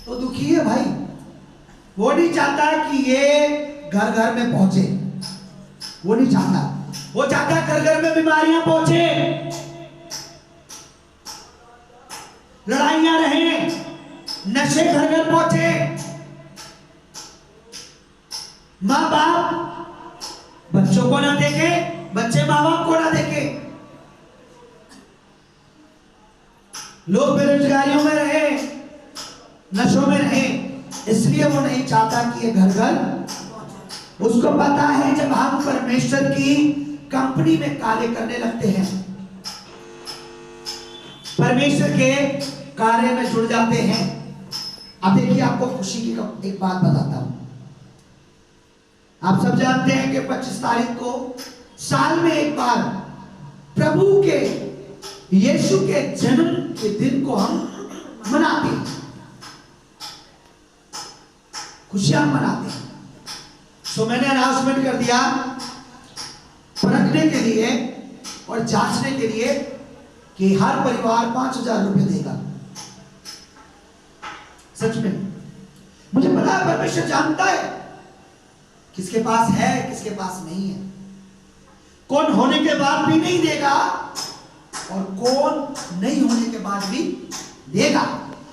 तो दुखी है भाई। वो नहीं चाहता कि ये घर घर में पहुंचे, वो नहीं चाहता। वो चाहता घर घर में बीमारियां पहुंचे, लड़ाइयां रहें, नशे घर घर पहुंचे, माँ बाप बच्चों को ना देखे, बच्चे माँ बाप को ना देखे, लोग बेरोजगारियों में रहे, नशों में रहे। इसलिए वो नहीं चाहता कि ये घर घर। उसको पता है जब हम परमेश्वर की कंपनी में कार्य करने लगते हैं, परमेश्वर के कार्य में जुड़ जाते हैं। अब देखिए, आपको खुशी की एक बात बताता हूं। आप सब जानते हैं कि 25 तारीख को साल में एक बार प्रभु के यीशु के जन्म के दिन को हम मनाते हैं, खुशियां मनाते हैं। सो मैंने अनाउंसमेंट कर दिया परखने के लिए और जांचने के लिए कि हर परिवार 5,000 रुपए देगा। सच में मुझे पता है परमेश्वर जानता है किसके पास है, किसके पास नहीं है, कौन होने के बाद भी नहीं देगा और कौन नहीं होने के बाद भी देगा।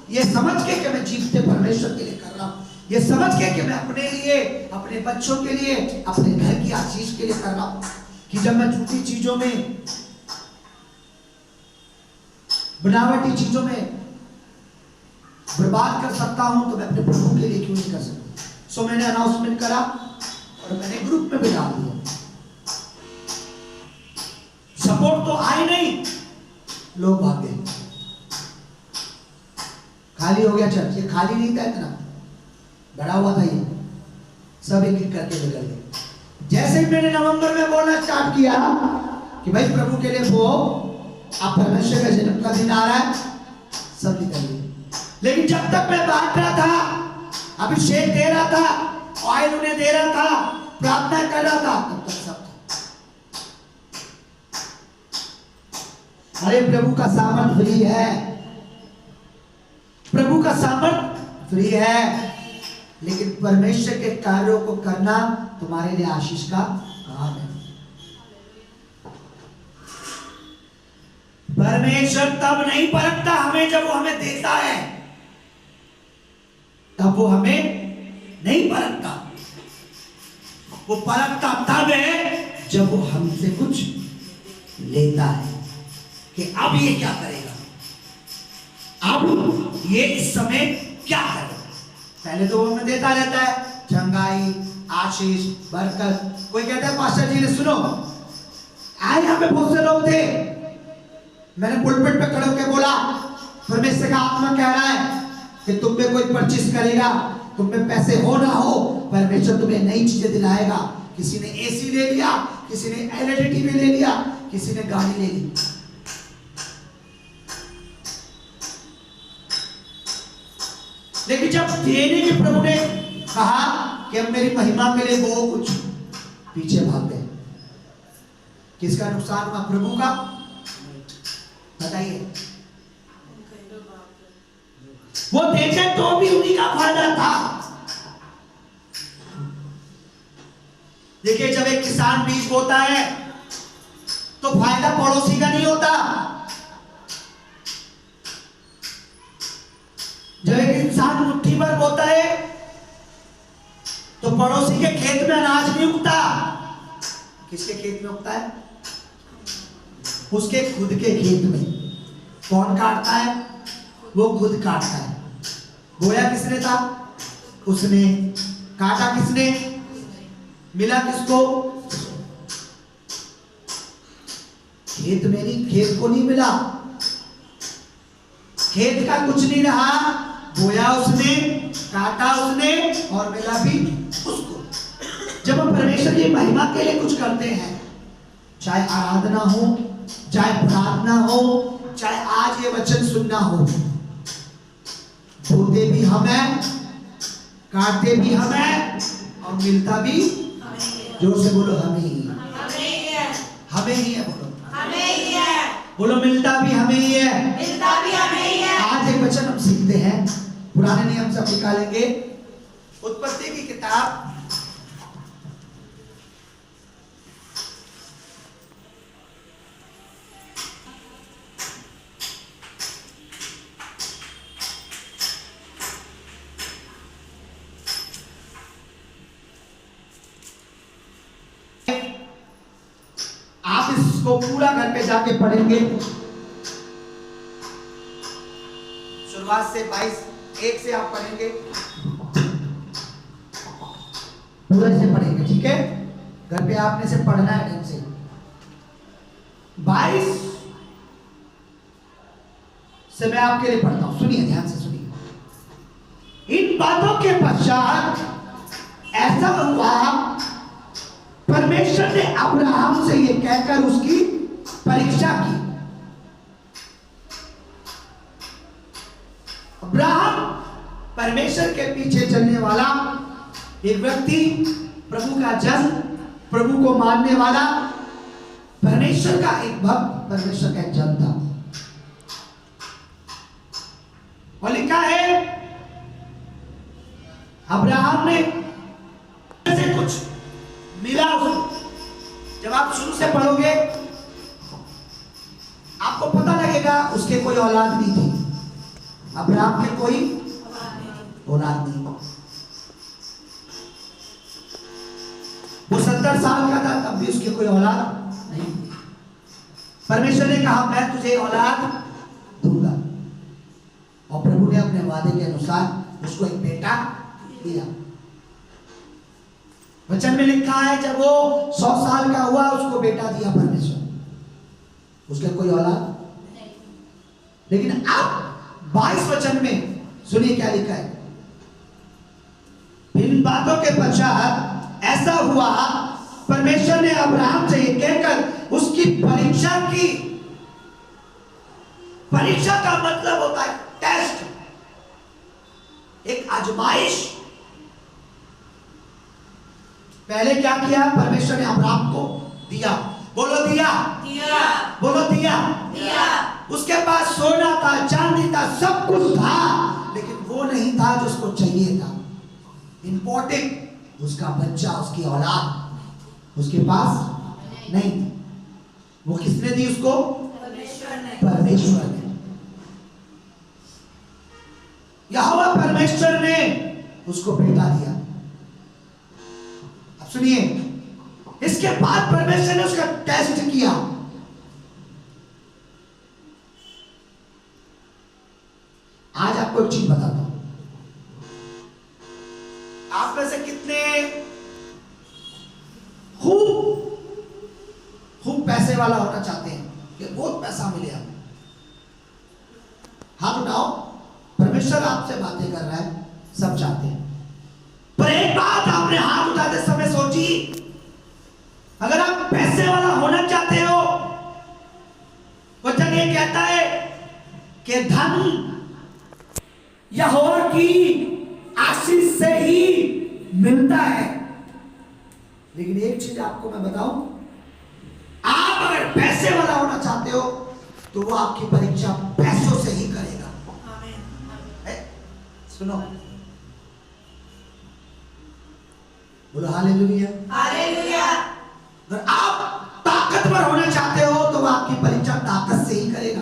ये समझ के कि मैं जीवते परमेश्वर के लिए कर रहा हूं, ये समझ के कि मैं अपने लिए, अपने बच्चों के लिए, अपने घर की आशीष के लिए कर रहा हूं, कि जब मैं झूठी चीजों में, बनावटी चीजों में बर्बाद कर सकता हूं तो मैं अपने प्रभु के लिए क्यों नहीं कर सकता। सो मैंने अनाउंसमेंट करा और मैंने ग्रुप में भी डाल दिया। सपोर्ट तो आए नहीं, लोग भाग गए, खाली हो गया चर्च। ये खाली नहीं था, इतना बड़ा हुआ था, ये सब एक एक करके निकल गए। जैसे ही मैंने नवंबर में बोलना स्टार्ट किया कि भाई प्रभु के लिए वो आप परमेश्वर का जन्म का दिन आ रहा है, सब निकल गए। लेकिन जब तक मैं बांट रहा था, अभिषेक दे रहा था, ऑयल उन्हें दे रहा था, प्रार्थना कर रहा था, तब तक सब था। अरे प्रभु का सामर्थ फ्री है, प्रभु का सामर्थ फ्री है, लेकिन परमेश्वर के कार्यों को करना तुम्हारे लिए आशीष का काम है। परमेश्वर तब नहीं परखता हमें जब वो हमें देता है, तब वो हमें नहीं परखता। वो परखता तब है जब वो हमसे कुछ लेता है कि अब ये क्या करेगा, अब ये इस समय क्या करेगा। पहले तो वो हमें देता रहता है चंगाई, आशीष, बरकत। कोई कहता है पास्टर जी ने सुनो, आए यहाँ पे बहुत से लोग थे, मैंने पुलपिट पे खड़े होकर बोला परमेश्वर का आत्मा कह रहा है कि तुम में कोई परचेस करेगा, तुम में पैसे हो ना हो, परमेश्वर तुम्हें नई चीजें दिलाएगा। किसी ने एसी ले लिया, किसी ने एलईडी टीवी ले लिया, किसी ने गाड़ी ले ली। लेकिन जब देने के प्रभु ने कहा कि अब मेरी महिमा के लिए वो कुछ पीछे भाग गए। किसका नुकसान हुआ? प्रभु का? बताइए। वो देखे तो भी उन्हीं का फायदा था। देखिए, जब एक किसान बीज बोता है तो फायदा पड़ोसी का नहीं होता। जब एक इंसान मुट्ठी भर बोता है तो पड़ोसी के खेत में अनाज नहीं उगता। किसके खेत में उगता है? उसके खुद के खेत में। कौन काटता है? वो खुद काटता है। बोया किसने था? उसने। काटा किसने? मिला किसको? खेत में नहीं, खेत को नहीं मिला, खेत का कुछ नहीं रहा। बोया उसने, काटा उसने और मिला भी उसको। जब हम परमेश्वर की महिमा के लिए कुछ करते हैं, चाहे आराधना हो, चाहे प्रार्थना हो, चाहे आज ये वचन सुनना हो, बोते भी हमें, काटते भी हमें और मिलता भी जोर से बोलो हमें ही है। हमें ही है। बोलो हमें ही है। बोलो मिलता भी हमें ही है। मिलता भी हमें ही है। आज एक वचन हम सीखते हैं पुराने नियम से हम निकालेंगे उत्पत्ति की किताब 'आप इसको पूरा घर पे जाके पढ़ेंगे, शुरुआत से 22:1 से आप पढ़ेंगे, पूरे से पढ़ेंगे, ठीक है? घर पे आपने से पढ़ना है ढंग से। 22 से मैं आपके लिए पढ़ता हूं, सुनिए, ध्यान से सुनिए। इन बातों के पश्चात ऐसा हुआ, परमेश्वर ने अब्राहम से यह कहकर उसकी परीक्षा की। अब्राहम परमेश्वर के पीछे चलने वाला एक व्यक्ति, प्रभु का जन, प्रभु को मानने वाला, परमेश्वर का एक भक्त, परमेश्वर का एक जन था। और लिखा है अब्राहम ने से कुछ मिला। जब आप शुरू से पढ़ोगे आपको पता लगेगा उसके कोई औलाद नहीं थी। अब्राहम के कोई औलाद नहीं। वो 70 साल का था तब भी उसके कोई औलाद नहीं। परमेश्वर ने कहा मैं तुझे औलाद दूंगा, और प्रभु ने अपने वादे के अनुसार उसको एक बेटा दिया। वचन में लिखा है जब वो 100 साल का हुआ उसको बेटा दिया परमेश्वर। उसके कोई औलाद नहीं। लेकिन अब 22 वचन में सुनिए क्या लिखा है। इन बातों के पश्चात ऐसा हुआ, परमेश्वर ने अब्राहम से यह कहकर उसकी परीक्षा की। परीक्षा का मतलब होता है टेस्ट, एक आजमाइश। पहले क्या किया? परमेश्वर ने अब्राहम को दिया। बोलो दिया, दिया। बोलो दिया, दिया। उसके पास सोना था, चांदी था, सब कुछ था, लेकिन वो नहीं था जो उसको चाहिए था। इंपॉर्टेंट उसका बच्चा, उसकी औलाद उसके पास नहीं। वो किसने दी उसको? परमेश्वर ने। यहोवा परमेश्वर ने उसको बेटा दिया। अब सुनिए, इसके बाद परमेश्वर ने उसका टेस्ट किया। आज आपको एक चीज बताता हूं। आप में से कितने खूब पैसे वाला होना चाहते हैं कि बहुत पैसा मिले आपको? हाथ उठाओ। परमेश्वर आपसे बातें कर रहा है, सब चाहते हैं। पर एक बात आपने हाथ उठाते समय सोची, अगर आप पैसे वाला होना चाहते हो, वचन ये कहता है कि धन यहोवा की आशीष से ही मिलता है। लेकिन एक चीज आपको मैं बताऊं, आप अगर पैसे वाला होना चाहते हो तो वो आपकी परीक्षा पैसों से ही करेगा। सुनो, बोलो हालेलुया, हालेलुया। अगर आप ताकतवर होना चाहते हो तो वो आपकी परीक्षा ताकत से ही करेगा।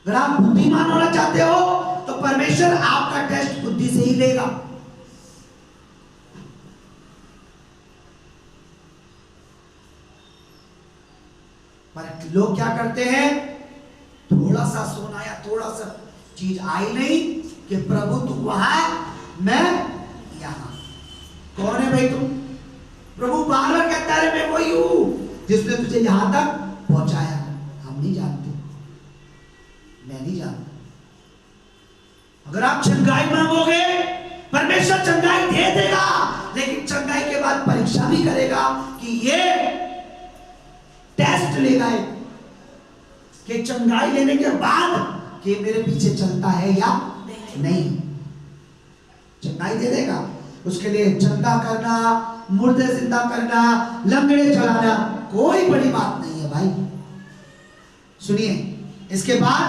अगर आप बुद्धिमान होना चाहते हो तो परमेश्वर आपका टेस्ट बुद्धि से ही लेगा। पर लोग क्या करते हैं, थोड़ा सा सोना या थोड़ा सा चीज आई नहीं कि प्रभु तू वहां, मैं यहां। कौन है भाई तुम? प्रभु बार बार कहता है मैं वही हूं जिसने तुझे यहां तक पहुंचाया। हम नहीं जानते, मैं नहीं जानता। अगर आप चंगाई मांगोगे, परमेश्वर चंगाई दे देगा, लेकिन चंगाई के बाद परीक्षा भी करेगा कि ये टेस्ट लेगा कि चंगाई लेने के बाद कि मेरे पीछे चलता है या नहीं। चंगाई दे देगा, उसके लिए चंगा करना, मुर्दे जिंदा करना, लंगड़े चलाना कोई बड़ी बात नहीं है भाई। सुनिए, इसके बाद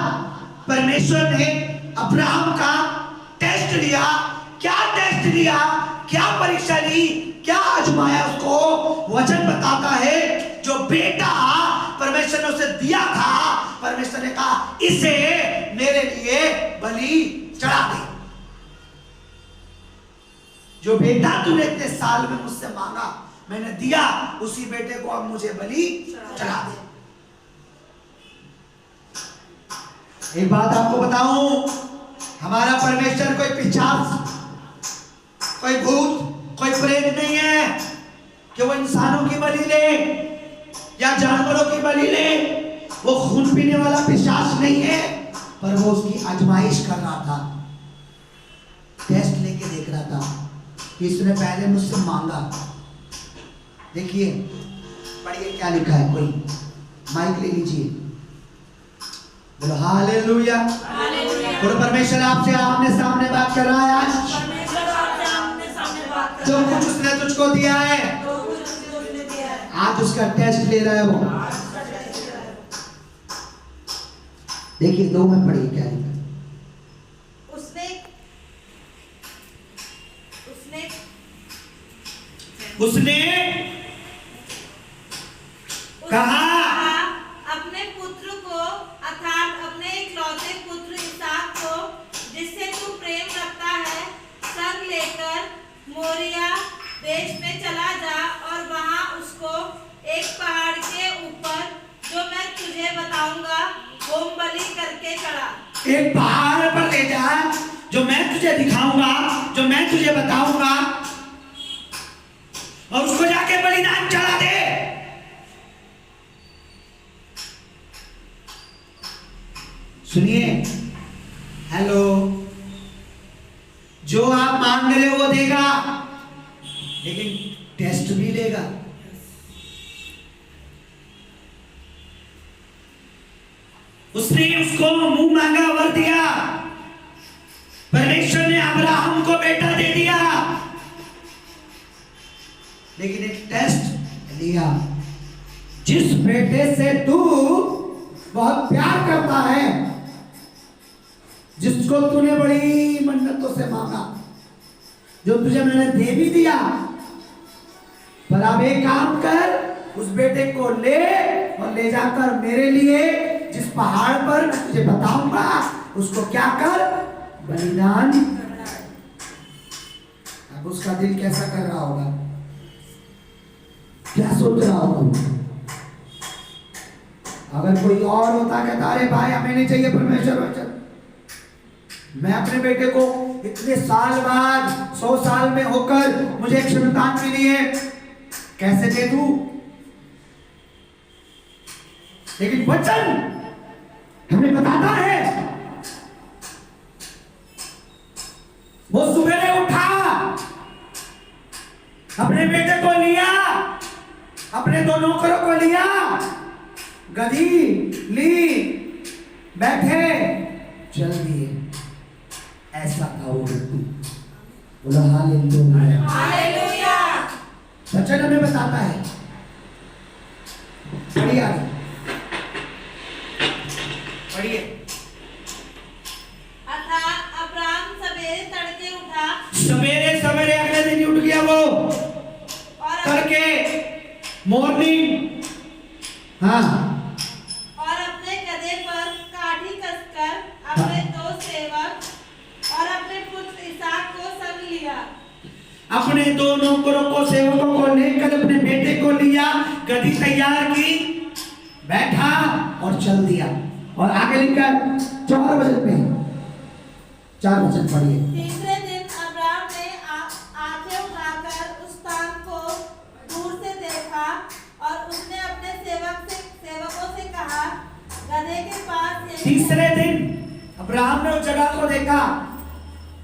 परमेश्वर ने अब्राहम का टेस्ट लिया। क्या टेस्ट लिया, क्या परीक्षा ली, क्या आजमाया उसको? वचन बताता है जो बेटा परमेश्वर ने उसे दिया था, परमेश्वर ने कहा इसे मेरे लिए बलि चढ़ा दे। जो बेटा तूने इतने साल में मुझसे मांगा, मैंने दिया, उसी बेटे को अब मुझे बलि चढ़ा दे। एक बात आपको बताऊं, हमारा परमेश्वर कोई पिशाच, कोई भूत, कोई प्रेत नहीं है कि वो इंसानों की बलि ले या जानवरों की बलि ले। वो खून पीने वाला पिशाच नहीं है, पर वो उसकी आजमाइश कर रहा था, टेस्ट लेके देख रहा था कि इसने पहले मुझसे मांगा। देखिए, पढ़िए क्या लिखा है, कोई माइक ले लीजिए, बोलो हालेलुया। बोलो परमेश्वर आपसे आमने सामने बात कर रहा है आज। जो कुछ उसने तुझको दिया है, आज उसका टेस्ट ले रहा है वो। देखिए 2 में पढ़िए क्या लिखा। उसने कहा अपने पुत्र को, अर्थात अपने इकलौते पुत्र इसहाक को, जिससे तू प्रेम रखता है, संग लेकर मोरिया देश में चला जा और वहां उसको एक पहाड़ के ऊपर, जो मैं तुझे बताऊंगा, होम बलि करके चढ़ा। एक पहाड़ पर ले जा, जो मैं तुझे दिखाऊंगा, जो मैं तुझे बताऊंगा, और उसको जाके बलिदान चढ़ा दे। सुनिए, हेलो, जो आप मांग रहे हो वो देगा, लेकिन टेस्ट भी लेगा। उसने उसको मुंह मांगा वर दिया, परमेश्वर ने अब्राहम को बेटा दे दिया, लेकिन एक टेस्ट लिया। जिस बेटे से तू बहुत प्यार करता है, जिसको तूने बड़ी मन्नतों से मांगा, जो तुझे मैंने दे भी दिया, पर अब एक काम कर, उस बेटे को ले और ले जाकर मेरे लिए जिस पहाड़ पर मैं तुझे बताऊंगा, उसको क्या कर, बलिदान। अब उसका दिल कैसा कर रहा होगा, क्या सोच रहा होगा? अगर कोई और होता कहता अरे भाई हमें नहीं चाहिए परमेश्वर वचन, मैं अपने बेटे को इतने साल बाद 100 साल में होकर मुझे एक संतान मिली है, कैसे दे दूं? लेकिन वचन हमें बताता है, वो सुबह उठा, अपने बेटे को लिया, अपने 2 नौकरों को लिया, गधी ली, बैठे, चल दिए। ऐसा था वो व्यक्ति। बोला हालेलुया। वचन हमें बताता है। पढ़िए आगे, पढ़िए। अर्थात अब्राहम सवेरे तड़के उठा, सवेरे सवेरे अगले दिन उठ गया वो, तड़के, मॉर्निंग, हाँ, और अपने गधे पर काठी कसकर अपने 2 सेवक और अपने पुत्र इसहाक को संग लिया। अपने 2 नौकरों को, सेवकों को लेकर अपने बेटे को लिया, गधी तैयार की, बैठा और चल दिया। और आगे लिखा 4 वचन पे, 4 वचन पढ़िए। तीसरे दिन अब्राहम ने आंखें उठाकर उस स्थान को दूर से देखा और उसने अपने सेवकों से कहा, गधे के पास। तीसरे दिन अब्राहम ने उस जगह को देखा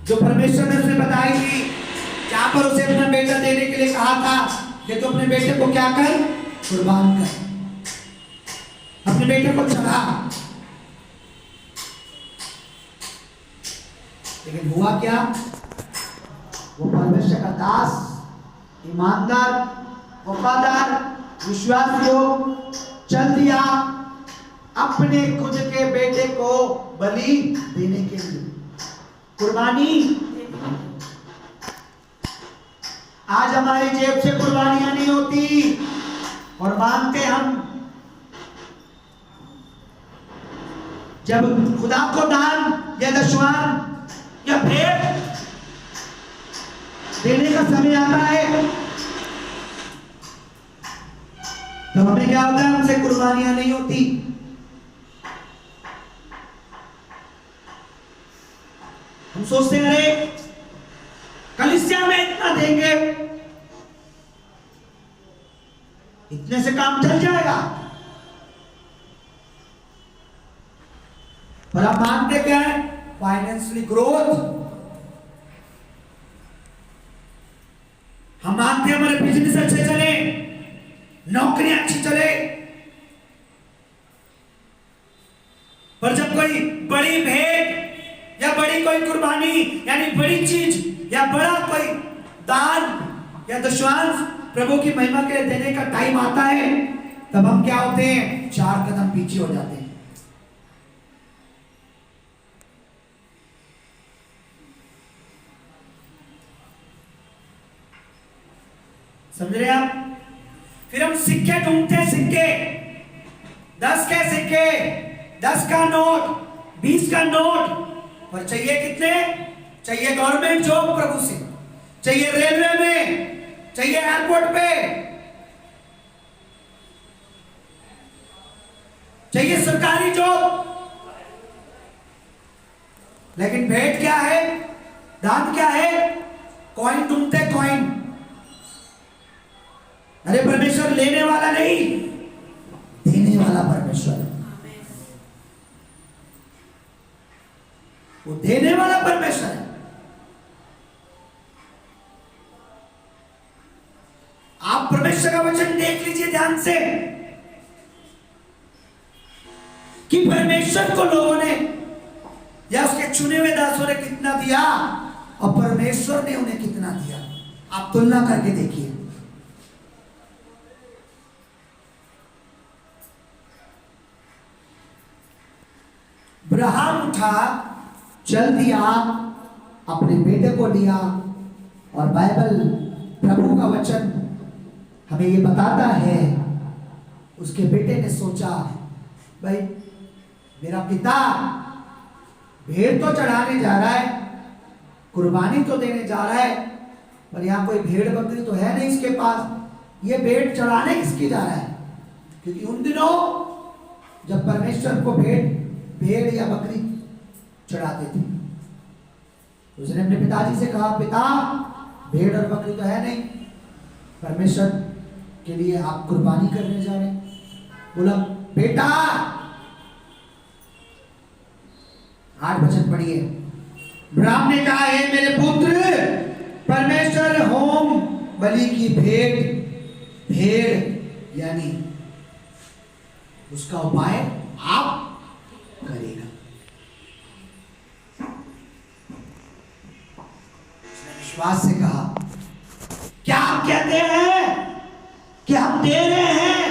जो परमेश्वर ने उसे बताई थी, जहां पर उसे अपना बेटा देने के लिए कहा था कि तू अपने बेटे को क्या कर, कुर्बान कर, अपने बेटे को चढ़ा। लेकिन हुआ क्या, वो परमेश्वर का दास, ईमानदार, वफादार, विश्वास योग चल दिया अपने खुद के बेटे को बलि देने के लिए। कुर्बानी। आज हमारी जेब से कुर्बानियां नहीं होती और मानते हम। जब खुदा को दान या दशवान या भेंट देने का समय आता है तो हमें क्या होता है, हमसे कुर्बानियां नहीं होती। हम सोचते हैं अरे कलीसिया में इतना देंगे, इतने से काम चल जाएगा। पर आप मानते क्या है? Financially growth. हम मानते हैं हमारे बिजनेस अच्छे चले, नौकरी अच्छी चले। पर जब कोई बड़ी भेंट या बड़ी कोई कुर्बानी यानी बड़ी चीज या बड़ा कोई दान या दशवांश प्रभु की महिमा के लिए देने का टाइम आता है, तब हम क्या होते हैं? 4 कदम पीछे हो जाते हैं। समझ रहे आप? फिर हम सिक्के ढूंढते हैं, सिक्के 10 के सिक्के, 10 का नोट, 20 का नोट। पर चाहिए कितने? चाहिए गवर्नमेंट जॉब प्रभु से, चाहिए रेलवे में, चाहिए एयरपोर्ट पे, चाहिए सरकारी जॉब। लेकिन भेंट क्या है? दान क्या है? कॉइन ढूंढते, कॉइन। अरे परमेश्वर लेने वाला नहीं, देने वाला परमेश्वर। वो देने वाला परमेश्वर है। आप परमेश्वर का वचन देख लीजिए ध्यान से कि परमेश्वर को लोगों ने या उसके चुने हुए दासों ने कितना दिया और परमेश्वर ने उन्हें कितना दिया। आप तुलना करके देखिए। अब्राहम उठा, चल दिया, अपने बेटे को लिया। और बाइबल प्रभु का वचन हमें ये बताता है, उसके बेटे ने सोचा भाई मेरा पिता भेड़ तो चढ़ाने जा रहा है, कुर्बानी तो देने जा रहा है, पर यहाँ कोई भेड़ बकरी तो है नहीं इसके पास। ये भेड़ चढ़ाने किसकी जा रहा है? क्योंकि उन दिनों जब परमेश्वर को भेड़ या बकरी चढ़ाते थे, उसने अपने पिताजी से कहा, पिता भेड़ और बकरी तो है नहीं, परमेश्वर के लिए आप कुर्बानी करने जा रहे हैं। बोला बेटा, 8 वचन पढ़िए। अब्राहम ने कहा, हे मेरे पुत्र, परमेश्वर होम बलि की भेड़ यानी उसका उपाय आप करेगा। उसने विश्वास से कहा, क्या आप कहते हैं कि हम दे रहे हैं?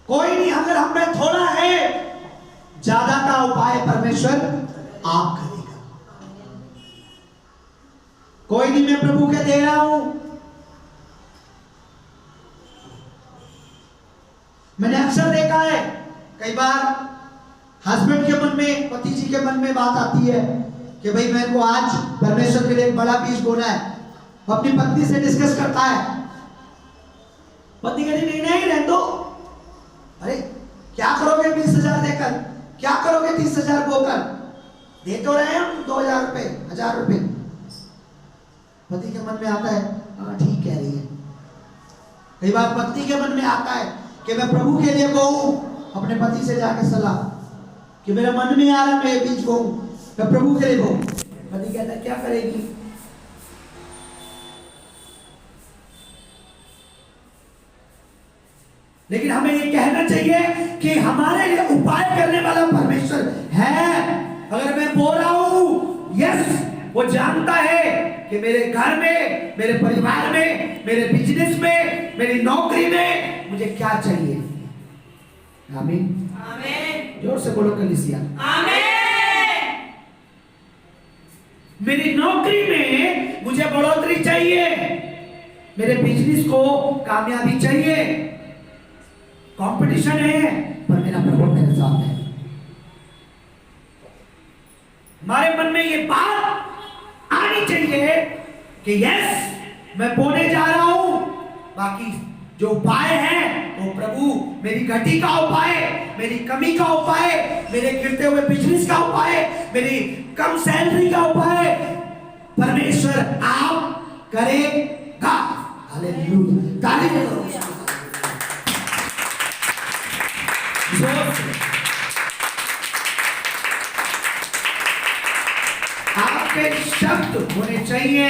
कोई नहीं, अगर हम में थोड़ा है, ज्यादा का उपाय परमेश्वर आप करेगा। कोई नहीं, मैं प्रभु के दे रहा हूं। मैंने अक्सर देखा है, कई बार हस्बैंड के मन में, पति जी के मन में बात आती है कि भाई मेरे को आज परमेश्वर के लिए एक बड़ा बीज बोना है। अपनी पत्नी से डिस्कस करता है, पत्नी कहती नहीं नहीं रहने दो। अरे क्या करोगे 20,000 देकर, क्या करोगे 30,000 बोकर? दे तो रहे हम 2,000 रुपए, 1,000 रुपए। पति के मन में आता है, हाँ ठीक कह रही है। कई बार पत्नी के मन में आता है कि मैं प्रभु के लिए कहूं, अपने पति से जाके सलाह कि मेरे मन में आ रहा मैं बीज कहूं, मैं प्रभु के लिए कहूं। पति कहता है क्या करेगी? लेकिन हमें ये कहना चाहिए कि हमारे लिए उपाय करने वाला परमेश्वर है। अगर मैं बोल रहा हूं, यस, वो जानता है कि मेरे घर में, मेरे परिवार में, मेरे बिजनेस में, मेरी नौकरी में मुझे क्या चाहिए। आमीन, आमीन। जोर से बोलो कलीसिया, आमीन। मेरी नौकरी में मुझे बढ़ोतरी चाहिए, मेरे बिजनेस को कामयाबी चाहिए। कंपटीशन है पर मेरा प्रभु मेरे साथ है। हमारे मन में ये बात आनी चाहिए कि यस, मैं बोने जा रहा हूं, बाकी जो उपाय है वो प्रभु, मेरी घटी का उपाय, मेरी कमी का उपाय, मेरे गिरते हुए बिजनेस का उपाय, मेरी कम सैलरी का उपाय परमेश्वर आप करेगा। हालेलुया, ताली बजाओ। आपके शब्द होने चाहिए।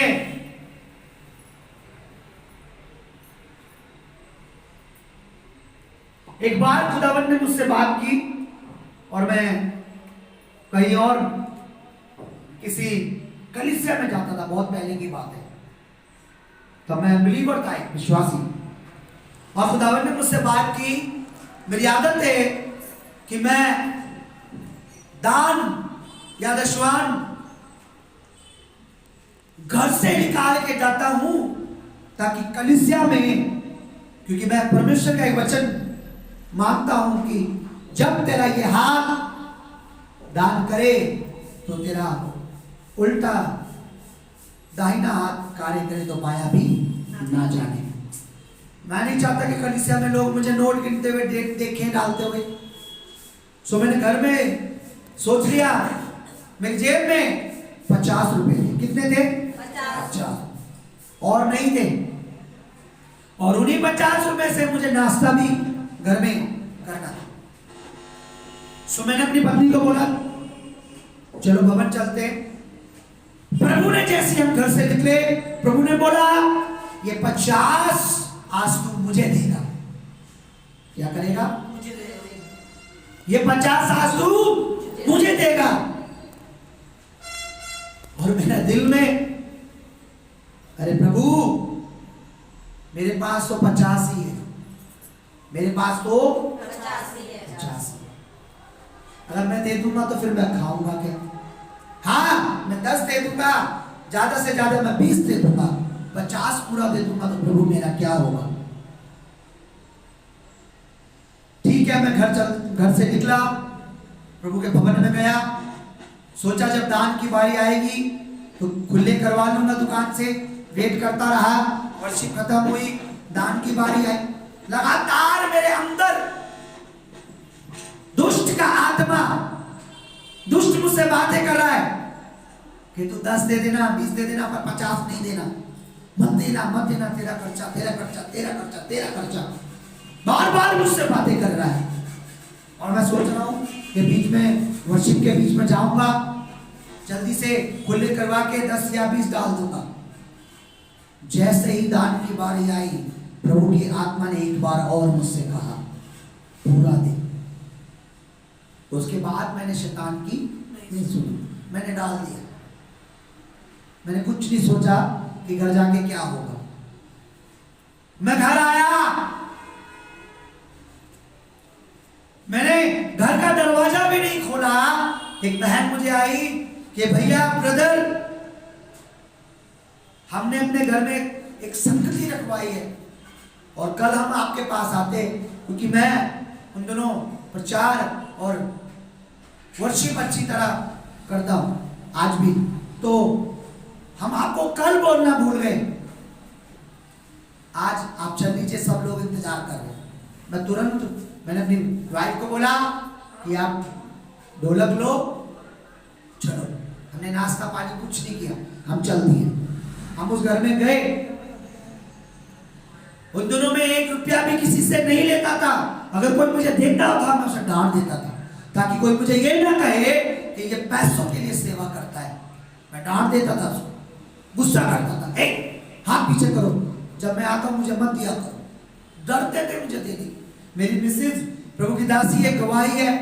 एक बार खुदावंद ने मुझसे बात की और मैं कहीं और किसी कलीसिया में जाता था, बहुत पहले की बात है। तो मैं बिलीवर था, एक विश्वासी, और खुदावंद ने मुझसे बात की। मेरी आदत है कि मैं दान या दशवान घर से निकाल के जाता हूं, ताकि कलीसिया में, क्योंकि मैं परमेश्वर का एक वचन मानता हूं कि जब तेरा ये हाथ दान करे तो तेरा उल्टा दाहिना हाथ कार्य करे तो बायां भी ना जाने। मैं नहीं चाहता कि कलीसिया में लोग मुझे नोट गिनते हुए देखें, डालते हुए। सो मैंने घर में सोच लिया, मेरी जेब में 50 रुपए थे। कितने थे? 50। और नहीं थे, और उन्हीं 50 रुपए से मुझे नाश्ता भी घर में करना था। सो मैंने अपनी पत्नी को बोला, चलो भवन चलते। प्रभु ने जैसे हम घर से निकले, प्रभु ने बोला, ये 50 आज तू मुझे देगा। क्या करेगा? ये 50 आज तू मुझे देगा। और मेरा दिल में, अरे प्रभु, मेरे पास तो 50 ही है, मेरे पास तो 50 ही है। अगर मैं दे दूंगा तो फिर मैं खाऊंगा क्या? हाँ, मैं 10 दे दूंगा, ज्यादा से ज्यादा मैं 20 दे दूंगा, 50 पूरा दे दूंगा तो प्रभु मेरा क्या होगा? ठीक है, मैं घर से निकला, प्रभु के भवन में गया। सोचा जब दान की बारी आएगी तो खुले करवा लूंगा दुकान से। वेट करता रहा, वर्षिप खत्म हुई, दान की बारी आई। लगातार मेरे अंदर दुष्ट का आत्मा, दुष्ट मुझसे बातें कर रहा है कि तू 10 दे देना, 20 दे देना, पर 50 नहीं देना, मत देना, मत देना, तेरा खर्चा, तेरा खर्चा, तेरा खर्चा, तेरा खर्चा, बार बार मुझसे बातें कर रहा है। और मैं सोच रहा हूं कि बीच में, वर्षिप के बीच में जाऊंगा, जल्दी से खुले करवा के 10 या 20 डाल दूंगा। जैसे ही दान की बारी आई, प्रभु की आत्मा ने एक बार और मुझसे कहा, पूरा दे। उसके बाद मैंने शैतान की नहीं सुनी, मैंने डाल दिया। मैंने कुछ नहीं सोचा कि घर जाके क्या होगा। मैं घर आया, मैंने घर का दरवाजा भी नहीं खोला, एक बहन मुझे आई कि भैया, ब्रदर, हमने अपने घर में एक संगति रखवाई है और कल हम आपके पास आते, क्योंकि मैं उन दोनों प्रचार और वर्शिप अच्छी तरह करता हूं आज भी, तो हम आपको कल बोलना भूल गए। आज आप चल लीजिए, सब लोग इंतजार कर रहे हैं। मैं तुरंत, मैंने अपनी वाइफ को बोला कि आप ढोलक लो, चलो। हमने नाश्ता पानी कुछ नहीं किया, हम चल दिए। हम उस घर में गए, उन दिनों में 1 रुपया भी किसी से नहीं लेता था। अगर कोई मुझे देता था, मैं उसे डांट देता था, ताकि कोई मुझे ये ना कहे कि ये पैसों के लिए सेवा करता है। मैं डांट देता था उसको, गुस्सा करता था, हाथ पीछे करो, जब मैं आता हूं मुझे मत दिया करो। डरते थे मुझे देने। मेरी मिसेज प्रभु की दासी है, गवाही है।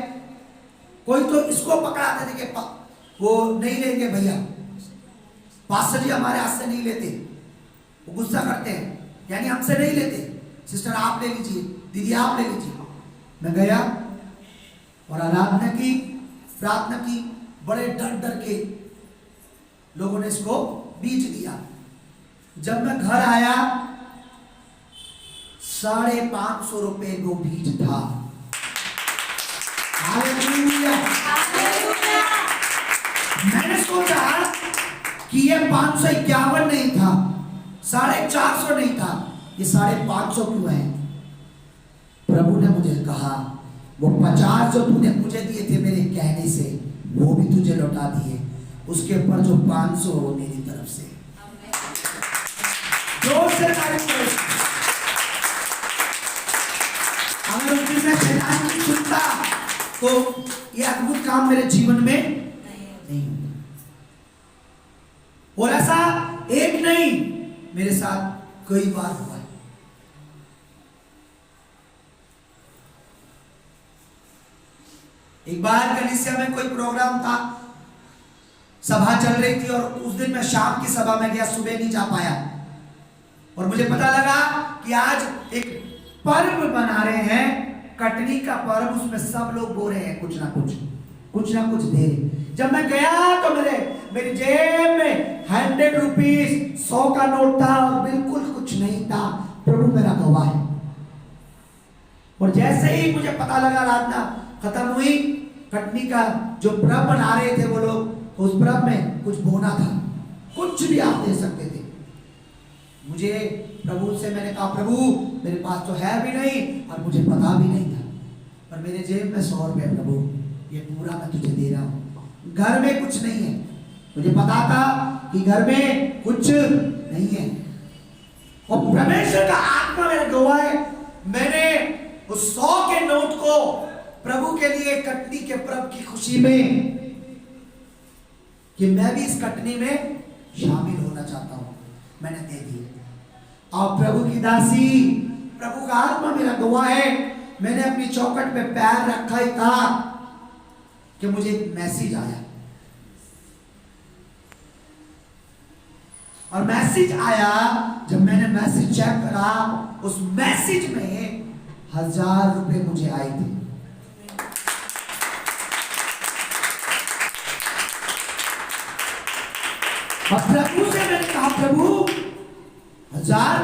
कोई तो इसको पकड़ाते थे कि वो नहीं लेंगे भैया, पास्टर जी हमारे हाथ से नहीं लेते, वो गुस्सा करते हैं, यानी हमसे नहीं लेते। सिस्टर आप ले लीजिए, दीदी आप ले लीजिए। मैं गया और आराधना की, प्रार्थना की, बड़े डर डर के। लोगों ने इसको बीज दिया। जब मैं घर आया 550 रुपए वो बीज था। हालेलुया। मैंने सोचा कि ये 551 नहीं था, 450 नहीं था, ये 550 क्यों है? प्रभु ने मुझे कहा वो 50 जो तूने मुझे दिए थे मेरे कहने से वो भी तुझे लौटा दिए, उसके ऊपर जो 500 वो मेरी तरफ से। जोर से तारीफ करो। अगर उस दिन मैं शैतान की सुनता तो ये अद्भुत काम मेरे जीवन में नहीं होता। और ऐसा एक नहीं, मेरे साथ कई बार हुआ है। एक बार कलीसिया में कोई प्रोग्राम था, सभा चल रही थी, और उस दिन मैं शाम की सभा में गया, सुबह नहीं जा पाया। और मुझे पता लगा कि आज एक पर्व मना रहे हैं, कटनी का पर्व, उसमें सब लोग बोल रहे हैं कुछ ना कुछ दे। जब मैं गया तो मेरी जेब में 100 रुपीज 100 का नोट था और बिल्कुल कुछ नहीं था। प्रभु मेरा गवाह है। और जैसे ही मुझे पता लगा, रात खत्म हुई, कटनी का जो पर्व बना रहे थे वो लोग, उस पर्व में कुछ बोना था, कुछ भी आप दे सकते थे। मुझे प्रभु से मैंने कहा, प्रभु मेरे पास तो है भी नहीं और मुझे पता भी नहीं था, पर मेरे जेब में 100 रुपए, प्रभु ये पूरा मैं तुझे दे रहा हूँ। घर में कुछ नहीं है, मुझे पता था कि घर में कुछ नहीं है, और परमेश्वर का आत्मा मेरे गवाह है। मैंने उस 100 के नोट को प्रभु के लिए कटनी के पर्व की खुशी में, कि मैं भी इस कटनी में शामिल होना चाहता हूं, मैंने दे दिए। और प्रभु की दासी, प्रभु का आत्मा मेरा गवाह है, मैंने अपनी चौखट पे पैर रखा ही था कि मुझे एक मैसेज आया, और मैसेज आया, जब मैंने मैसेज चेक करा, उस मैसेज में 1000 रुपए मुझे आए थे। और प्रभु से मैंने कहा, प्रभु 1000,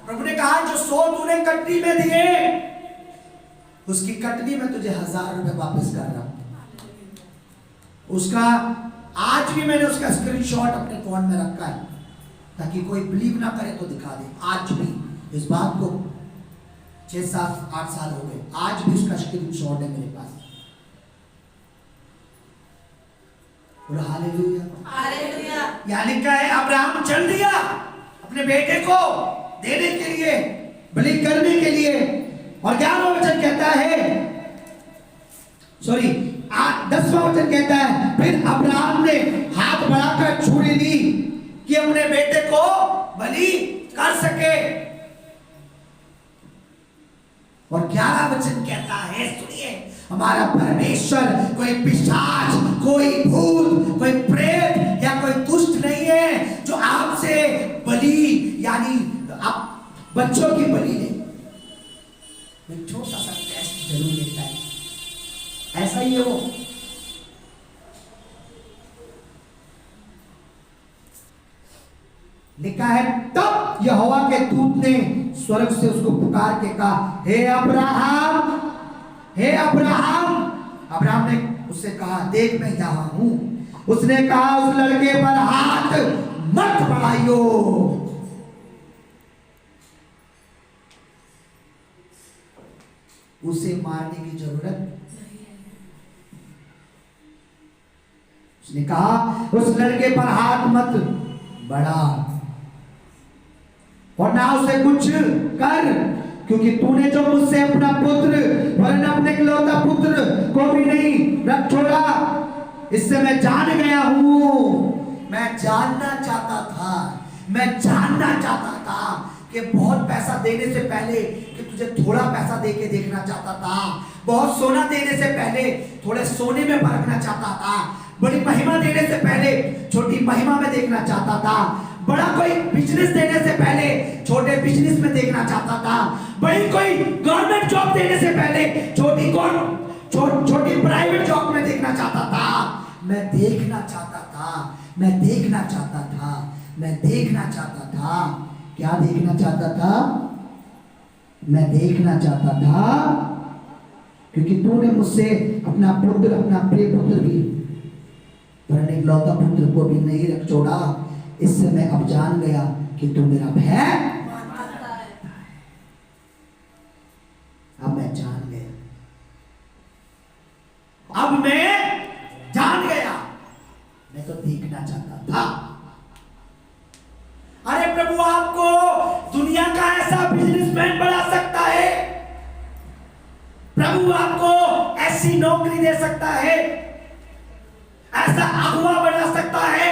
प्रभु ने कहा जो 100 तूने कटनी में दिए, उसकी कटनी में तुझे 1000 रुपए वापस कर रहा हूं। उसका आज भी मैंने उसका स्क्रीनशॉट अपने फोन में रखा है, ताकि कोई बिलीव ना करे तो दिखा दे। आज भी इस बात को 6, 7, 8 साल हो गए, आज भी उसका स्क्रीनशॉट है मेरे पास। Hallelujah, hallelujah. यानी क्या है, अब्राहम चल दिया अपने बेटे को देने के लिए, बलि करने के लिए। और 11वां वचन कहता है, 10वां वचन कहता है, फिर अब्राहम ने हाथ बढ़ाकर छुरी ली कि अपने बेटे को बलि कर सके। और 11 वचन कहता है, सुनिए, हमारा परमेश्वर कोई पिशाच, कोई भूत, कोई प्रेत या कोई दुष्ट नहीं है जो आपसे बलि, यानी आप बच्चों की बलि ले। एक छोटा सा टेस्ट जरूर लेता है, ऐसा ही है वो। लिखा है, तब यहोवा के दूत ने स्वर्ग से उसको पुकार के कहा, हे अब्राहम, हे अब्राहम। अब्राहम ने उससे कहा, देख मैं यहाँ हूं। उसने कहा, उस लड़के पर हाथ मत बढ़ाइयो। उसे मारने की जरूरत नहीं है। उसने कहा, उस लड़के पर हाथ मत बढ़ा और ना उसे कुछ कर, क्योंकि तूने जो मुझसे अपना पुत्र, वरन अपने इकलौता पुत्र को भी नहीं रख छोड़ा, इससे मैं जान गया हूं। मैं जानना चाहता था कि बहुत पैसा देने से पहले कि तुझे थोड़ा पैसा दे के देखना चाहता था, बहुत सोना देने से पहले थोड़े सोने में परखना चाहता था, बड़ी महिमा देने से पहले छोटी महिमा में देखना चाहता था, बड़ा कोई बिजनेस देने से पहले छोटे बिजनेस में देखना चाहता था, बड़ी कोई गवर्नमेंट जॉब देने से पहले छोटी प्राइवेट जॉब में देखना चाहता था, मैं देखना चाहता था, मैं देखना चाहता था, मैं देखना चाहता था। क्या देखना चाहता था? मैं देखना चाहता था, क्योंकि तूने मुझसे अपना पुत्र, अपना प्रिय पुत्र भी, पर इकलौता पुत्र को भी नहीं रख छोड़ा। इससे मैं अब जान गया कि तू मेरा भय मानता है। अब मैं जान गया, अब मैं जान गया। मैं तो देखना चाहता था। अरे प्रभु आपको दुनिया का ऐसा बिजनेसमैन बना सकता है, प्रभु आपको ऐसी नौकरी दे सकता है, ऐसा अगुवा बना सकता है।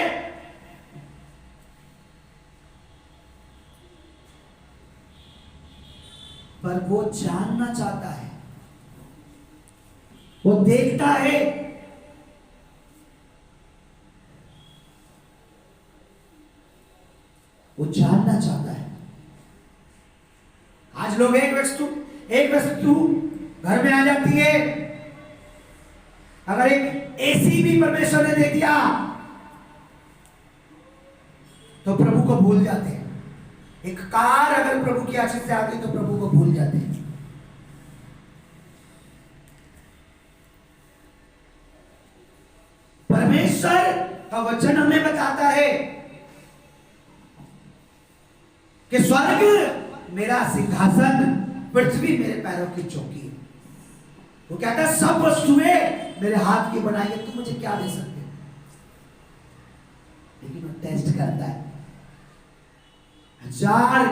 पर वो जानना चाहता है, वो देखता है। वो जानना चाहता है। आज लोग एक वस्तु घर में आ जाती है, अगर एक एसी भी परमेश्वर ने दे दिया तो प्रभु को भूल जाते हैं। एक कार अगर प्रभु की आशीष से आती तो प्रभु को भूल जाते हैं। परमेश्वर का वचन हमें बताता है कि स्वर्ग मेरा सिंहासन, पृथ्वी मेरे पैरों की चौकी है। वो कहता है सब वस्तुएं मेरे हाथ की बनाई है, तुम मुझे क्या दे सकते हो? लेकिन वो टेस्ट करता है। 1000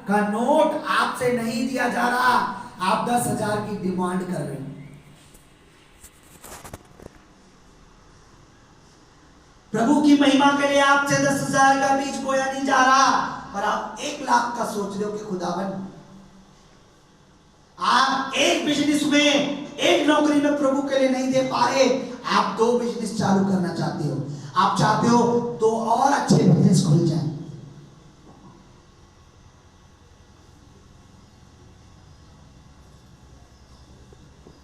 का नोट आपसे नहीं दिया जा रहा, आप 10,000 की डिमांड कर रहे हो। प्रभु की महिमा के लिए आपसे 10,000 का बीज बोया नहीं जा रहा, पर आप 1 लाख का सोच रहे हो कि खुदावन आप एक बिजनेस में, एक नौकरी में प्रभु के लिए नहीं दे पा रहे, आप 2 बिजनेस चालू करना चाहते हो। आप चाहते हो 2 और अच्छे बिजनेस खुल जाए।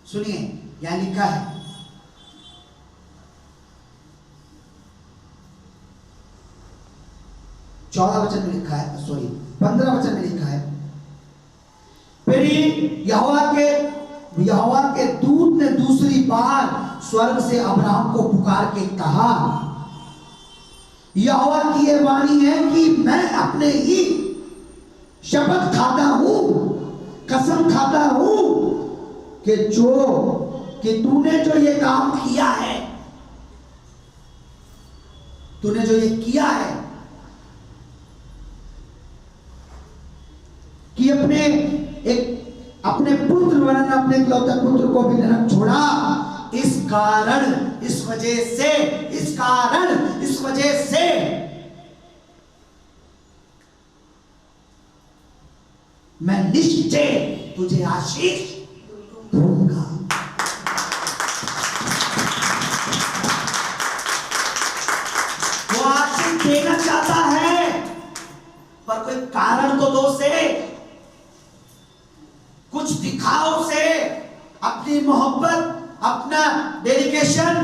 सुनिए, यहां लिखा है, चौदह वचन में लिखा है, 15 वचन में लिखा है, फिर यहोवा के दूत ने दूसरी बार स्वर्ग से अब्राहम को पुकार के कहा, यहोवा की यह वाणी है कि मैं अपने ही शपथ खाता हूं, कसम खाता हूं कि तूने जो ये काम किया है, तूने जो ये किया है कि अपने पुत्र वरन अपने इकलौते पुत्र को भी नरक छोड़ा, इस वजह से मैं निश्चय तुझे आशीष दूंगा। वो आशीष देना चाहता है, पर कोई कारण तो दो से, कुछ दिखाओ से, अपनी मोहब्बत, अपना डेडिकेशन,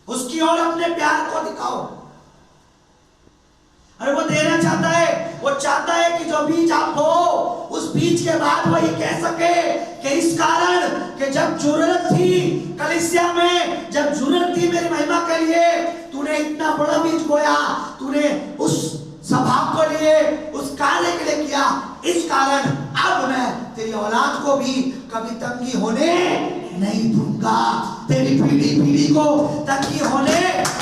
उसकी और अपने प्यार को दिखाओ। अरे वो देना चाहता है, वो चाहता है कि जो बीज आप बो, उस बीज के बाद वो ये कह सके कि इस कारण कि जब जरूरत थी कलीसिया में, जब जरूरत थी मेरी महिमा के लिए, तूने इतना बड़ा बीज बोया, तूने उस सभा को लिए, उस कार्य के लिए किया, इस कारण अब मैं तेरी औलाद को भी कभी तंगी होने नहीं दूंगा, तेरी पीढ़ी को तंगी होने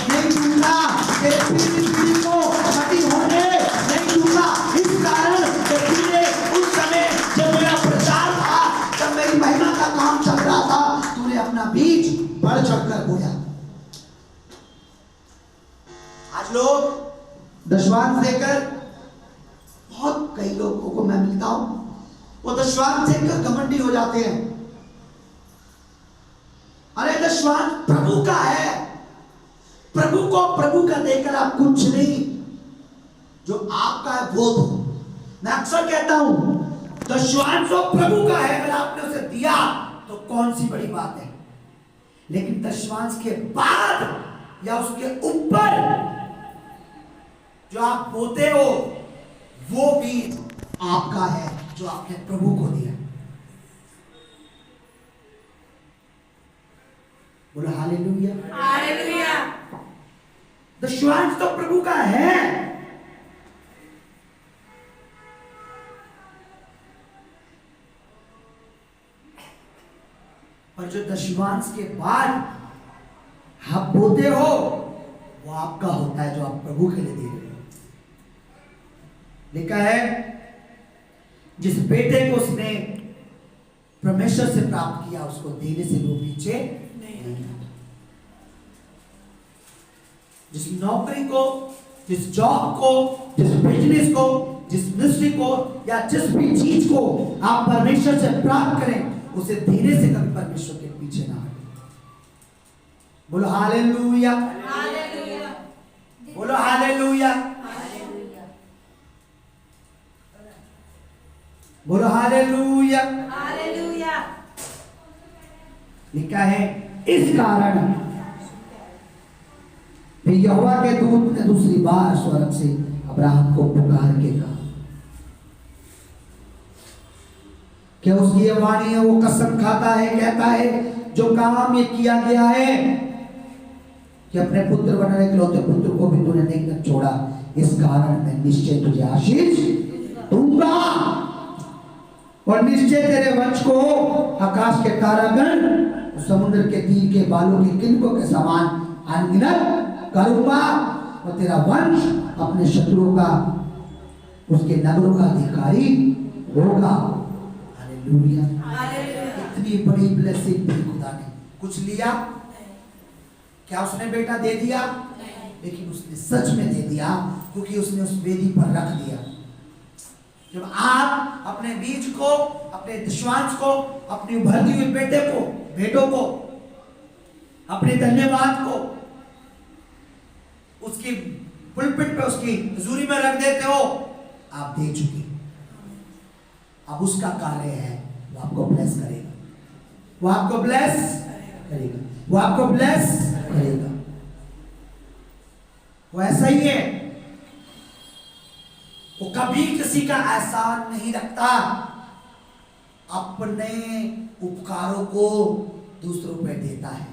नहीं दूंगा, तेरी पीढ़ी को क्षति होने नहीं दूंगा। इस कारण तूने उस समय जब मेरा प्रचार था, जब मेरी महिमा का काम चल रहा था, तूने अपना बीज बढ़ चढ़कर बोया। आज लोग दशवांश देकर, बहुत कई लोगों को मैं मिलता हूं, वो दशवांश देकर घमंडी हो जाते हैं। अरे दशवांश प्रभु का है, प्रभु को प्रभु का देकर आप कुछ नहीं, जो आपका है वो दो। मैं अक्सर कहता हूं दशवांश तो प्रभु का है, अगर आपने उसे दिया तो कौन सी बड़ी बात है। लेकिन दशवांश के बाद या उसके ऊपर जो आप बोते हो वो बीज आपका है जो आपने प्रभु को दिया। बोलो हालेलुया। हालेलुया। दशवांश तो प्रभु का है, पर जो दशवांश के बाद आप बोते हो वो आपका होता है, जो आप प्रभु के लिए दे रहे हो। लिखा है जिस बेटे को उसने परमेश्वर से प्राप्त किया उसको देने से वो पीछे नहीं हटा। जिस नौकरी को, जिस जॉब को, जिस बिजनेस को, जिस मिनिस्ट्री को या जिस भी चीज को आप परमेश्वर से प्राप्त करें उसे देने से कभी परमेश्वर के पीछे ना हटे। बोलो हालेलुया। हालेलुया। बोलो हालेलुया। बोलो हालेलुया। हालेलुया। लिखा है इस कारण फिर यहोवा के दूत ने दूसरी बार स्वर्ग से अब्राहम को पुकार के कहा, क्या उसकी ये वाणी है? वो कसम खाता है, कहता है जो काम ये किया गया है कि अपने पुत्र बनाने के इकलौते पुत्र को भी तूने नहीं न छोड़ा, इस कारण मैं निश्चय तुझे आशीष दूंगा और निश्चय तेरे वंश को आकाश के तारागण, समुद्र के तीर के बालों की किनको के समान अनगिनत करूंगा और तेरा वंश अपने शत्रुओं का, उसके नगरों का अधिकारी होगा। हालेलुया। इतनी बड़ी ब्लेसिंग दी खुदा ने। कुछ लिया क्या? उसने बेटा दे दिया? लेकिन उसने सच में दे दिया, क्योंकि उसने उस वेदी पर रख दिया। जब आप अपने बीज को, अपने दशवांश को, अपनी उभरती हुई बेटे को, बेटों को, अपने धन्यवाद को उसकी पुलपिट पे, उसकी हजूरी में रख देते हो, आप दे चुके। अब उसका कार्य है वो आपको ब्लेस करेगा, वो आपको ब्लेस करेगा, वो आपको ब्लेस करेगा। वो ऐसा ही है, वो कभी किसी का एहसान नहीं रखता, अपने उपकारों को दूसरों पे देता है,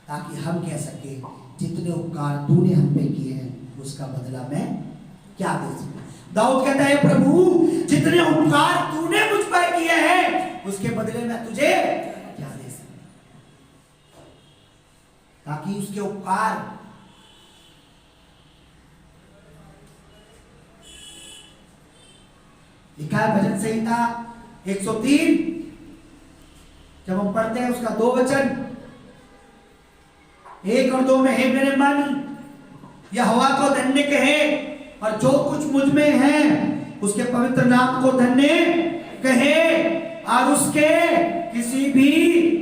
ताकि हम कह सके जितने उपकार तूने हम पे किए हैं उसका बदला मैं क्या दे सकूं। दाऊद कहता है प्रभु जितने उपकार तूने मुझ पर किए हैं उसके बदले में तुझे क्या दे सकूं, ताकि उसके उपकार लिखा है भजन संहिता 103 जब हम पढ़ते हैं उसका 2 वचन 1 और 2 में, हे मेरे मन यहोवा को धन्य कहे और जो कुछ मुझ में है उसके पवित्र नाम को धन्य कहे और उसके किसी भी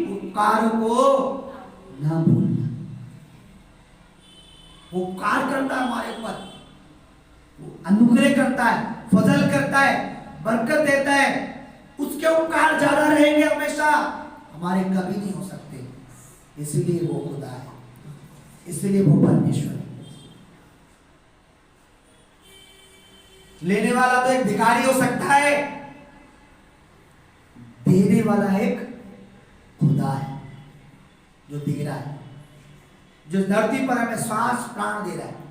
उपकार को ना भूलना। वो उपकार करता है हमारे ऊपर, वो अनुग्रह करता है, फजल करता है, बरकत देता है। उसके उपकार ज्यादा रहेंगे हमेशा, हमारे कभी नहीं हो सकते। इसीलिए वो खुदा है, इसलिए वो परमेश्वर है। लेने वाला तो एक भिखारी हो सकता है, देने वाला एक खुदा है जो दे रहा है, जो धरती पर हमें सांस प्राण दे रहा है।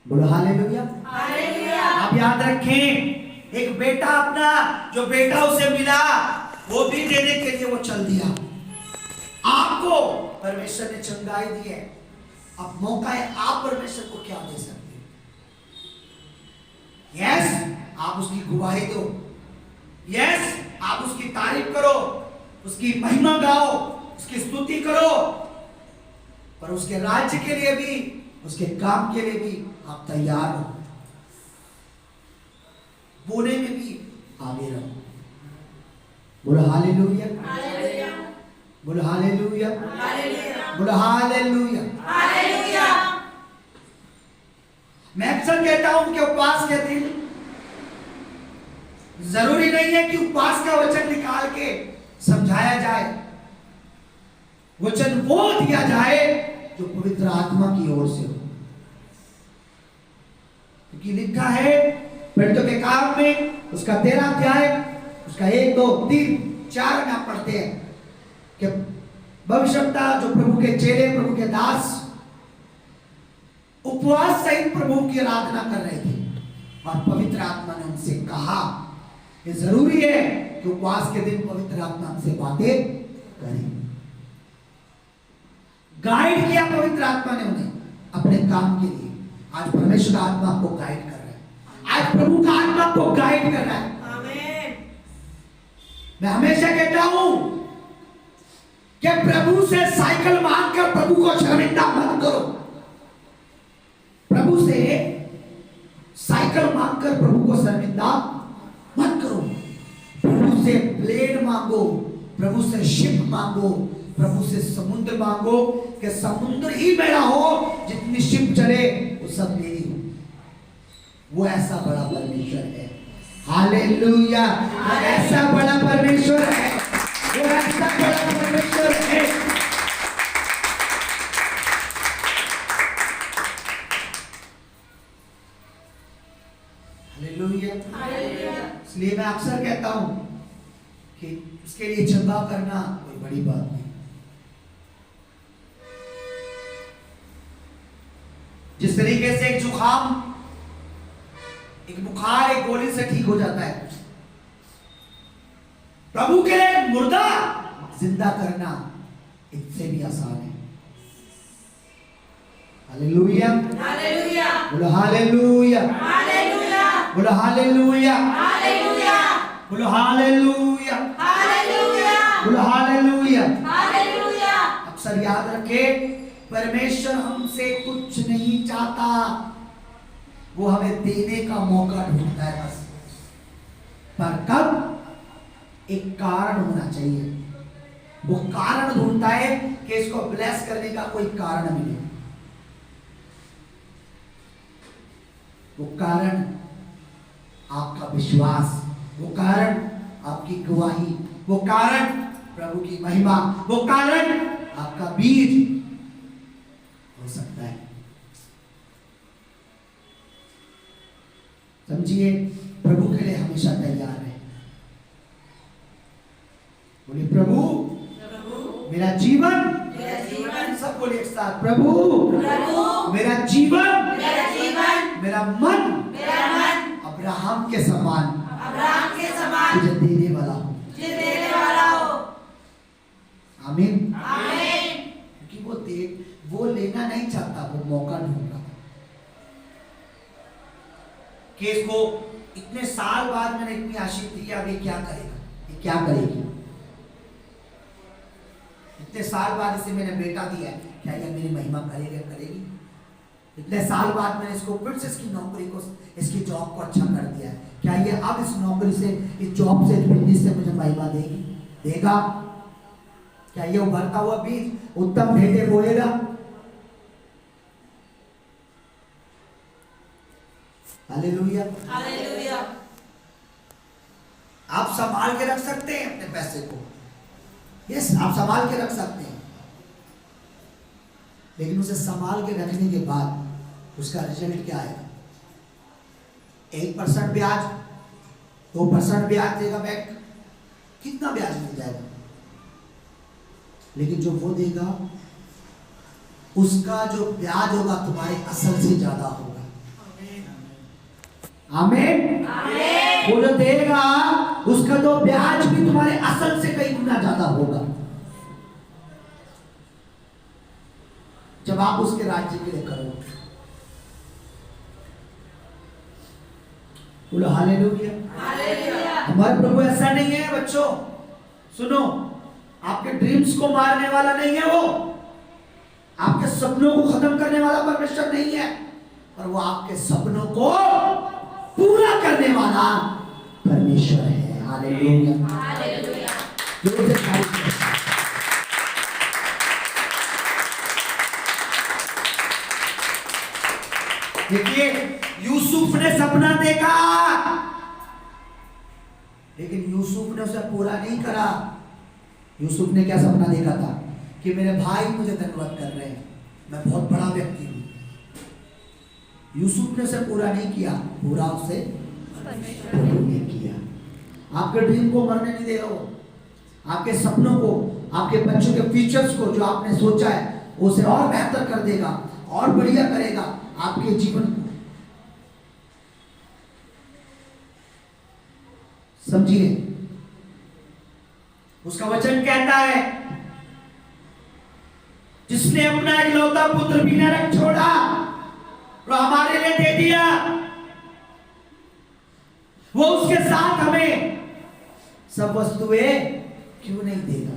बोलो हालेलुया। हालेलुया। आप याद रखें, एक बेटा अपना जो बेटा उसे मिला वो भी देने के लिए वो चल दिया। आपको परमेश्वर ने चंगाई दी है, अब मौका है आप परमेश्वर को क्या दे सकते हैं। यस, आप उसकी गवाही दो, यस आप उसकी तारीफ करो, उसकी महिमा गाओ, उसकी स्तुति करो, पर उसके राज्य के लिए भी, उसके काम के लिए भी आप तैयार हो, बोले में भी आगे रहो। बोलो हालेलुया। हालेलुया। बोलो हालेलुया। हालेलुया। बोलो हालेलुया। हालेलुया। मैं अक्सर कहता हूं कि उपवास के दिन जरूरी नहीं है कि उपवास का वचन निकाल के समझाया जाए। वचन वो दिया जाए जो पवित्र आत्मा की ओर से हो। क्योंकि लिखा है प्रेरितों के काम में उसका 13 अध्याय उसका 1 2 3 4 में आप पढ़ते हैं कि भविष्यवक्ता जो प्रभु के चेले प्रभु के दास उपवास सहित प्रभु की आराधना कर रहे थे और पवित्र आत्मा ने उनसे कहा ये जरूरी है कि उपवास के दिन पवित्र आत्मा हमसे बातें करें। गाइड किया पवित्र आत्मा ने उन्हें अपने काम के लिए। आज परमेश्वर का आत्मा आपको गाइड कर रहा है। आज प्रभु का आत्मा आपको गाइड कर रहा है। आमीन। मैं हमेशा कहता हूं कि प्रभु से साइकिल मांगकर प्रभु को शर्मिंदा मत करो। प्रभु से साइकिल मांगकर प्रभु को शर्मिंदा मत करो। प्रभु से ब्लेड मांगो, प्रभु से शिप मांगो, प्रभु से समुद्र मांगो कि समुद्र ही मेरा हो, जितनी शिप चले वो सब मेरी हो। वो ऐसा बड़ा परमेश्वर है। हालेलुया। वो ऐसा बड़ा परमेश्वर है। वो ऐसा बड़ा परमेश्वर है। हालेलुया। इसलिए मैं अक्सर कहता हूं कि उसके लिए जंगा करना कोई बड़ी बात नहीं। जिस तरीके से एक जुकाम एक बुखार एक गोली से ठीक हो जाता है, प्रभु के लिए मुर्दा जिंदा करना इससे भी आसान है। हालेलुया। हालेलुया। बोलो हालेलुया। हालेलुया। बोलो हालेलुया। हालेलुया। बोलो हालेलुया। हालेलुया। बोलो हालेलुया। हालेलुया। अक्सर याद रखें, परमेश्वर हमसे कुछ नहीं चाहता, वो हमें देने का मौका ढूंढता है बस। पर कब? एक कारण होना चाहिए। वो कारण ढूंढता है कि इसको ब्लेस करने का कोई कारण मिले। वो कारण आपका विश्वास, वो कारण आपकी गवाही, वो कारण प्रभु की महिमा, वो कारण आपका बीज हो सकता है। समझिए, प्रभु के लिए हमेशा तैयार है। बोलिए प्रभु मेरा जीवन, मेरा जीवन, सब बोलिए एक साथ, प्रभु प्रभु मेरा जीवन, मेरा जीवन, मेरा मन मेरा मन अब्राहम के समान अब्राहम के समान तुझे देने वाला हो। तुझे देने वाला हो। आमीन। आमीन। क्योंकि वो लेना नहीं चाहता, वो मौका ढूंढ रहा था कि इसको इतने साल बाद मैंने इतनी आशीष दी, अब ये क्या करेगा, ये क्या करेगी। इतने साल बाद इसे मैंने बेटा दिया है, क्या ये मेरी महिमा करेगा, करेगी। इतने साल बाद मैंने इसको फिर से इसकी नौकरी को, इसकी जॉब को अच्छा कर दिया है, क्या ये अब इस नौकरी से, इस जॉब से, इस बिजनेस से मुझे महिमा देगी, देगा। क्या ये उभरता हुआ बीज उत्तम भेंटे बोएगा। हालेलुया। हालेलुया। आप संभाल के रख सकते हैं अपने पैसे को, यस आप संभाल के रख सकते हैं, लेकिन उसे संभाल के रखने के बाद उसका रिजल्ट क्या आएगा? 1% ब्याज, 2% ब्याज देगा बैंक, कितना ब्याज मिल जाएगा। लेकिन जो वो देगा उसका जो ब्याज होगा तुम्हारे असल से ज्यादा होगा। आमीन। वो जो देगा उसका तो ब्याज भी तुम्हारे असल से कई गुना ज्यादा होगा, जब आप उसके राज्य के लिए करो। बोलो हालेलुया। हालेलुया। हमारे प्रभु ऐसा नहीं है बच्चों, सुनो, आपके ड्रीम्स को मारने वाला नहीं है वो, आपके सपनों को खत्म करने वाला परमेश्वर नहीं है, पर वो आपके सपनों को पूरा करने वाला परमेश्वर है। हालेलुया। हालेलुया। जोर से तारीफ करें। देखिए, यूसुफ ने सपना देखा, लेकिन यूसुफ ने उसे पूरा नहीं करा। यूसुफ ने क्या सपना देखा था कि मेरे भाई मुझे दंडवत कर रहे हैं, मैं बहुत बड़ा व्यक्ति हूँ। यूसुफ ने उसे पूरा नहीं किया, पूरा उसे प्रभु ने किया। आपके ड्रीम को मरने नहीं देगा वो, आपके सपनों को, आपके बच्चों के फ्यूचर्स को जो आपने सोचा है उसे और बेहतर कर देगा, और बढ़िया करेगा आपके जीवन को। समझिए, उसका वचन कहता है जिसने अपना इकलौता पुत्र भी न रख छोड़ा और हमारे लिए दे दिया, वो उसके साथ हमें सब वस्तुएं क्यों नहीं देगा।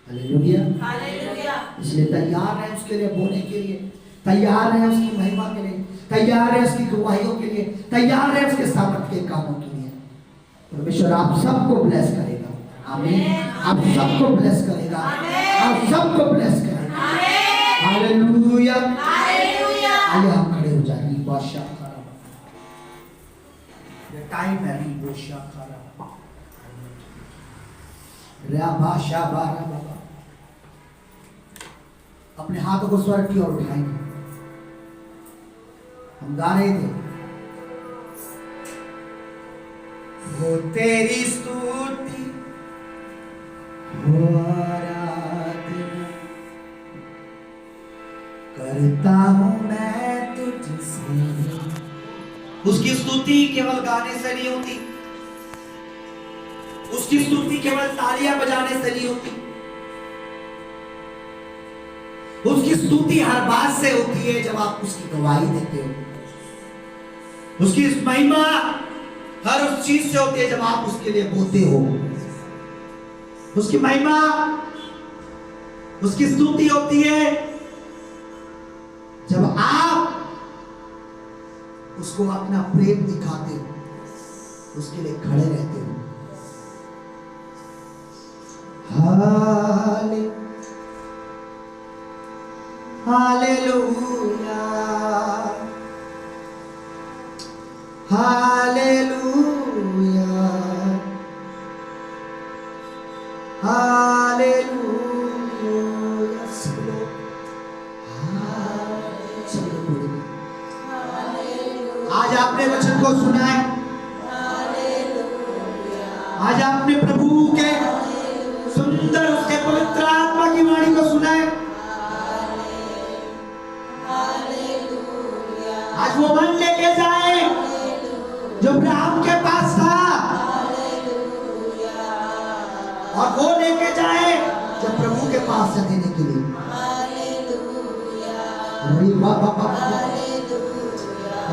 Hallelujah, hallelujah. इसलिए तैयार है उसके लिए बोने के लिए, तैयार है उसकी महिमा के लिए, तैयार है उसकी गवाहियों के लिए, तैयार है उसके सामर्थ के कामों के लिए। परमेश्वर आप सबको ब्लेस करेगा। आमीन। आप सबको ब्लेस करेगा, आप सबको ब्लेस करेगा। Hallelujah, hallelujah. आइए हम खड़े हो जाइए। बादशाह खड़ा, ये टाइम है बादशाह खड़ा, रे बादशाह बारा बाबा। अपने हाथों को स्वर्ग की ओर उठाएंगे। हम गा रहे थे, वो तेरी स्तुति हो आराधना करता हूं मैं तुझसे। उसकी स्तुति केवल गाने से नहीं होती, उसकी स्तुति केवल तालियां बजाने से नहीं होती, उसकी स्तुति हर बात से होती है जब आप उसकी गवाही देते हो। उसकी महिमा हर उस चीज से होती है जब आप उसके लिए बोलते हो। उसकी महिमा, उसकी स्तुति होती है जब आप उसको अपना प्रेम दिखाते हो, उसके लिए खड़े रहते हो। Hallelujah, hallelujah, hallelujah. सब लोग बोलेंगे। आज आपने वचन को सुना है, आज आपने प्रभु के सुंदर उसके पवित्र आत्मा की वाणी को सुना है। आज वो मन लेके जाए जो अब्राहम के पास था, और वो लेके जाए जो प्रभु के पास है देने के लिए।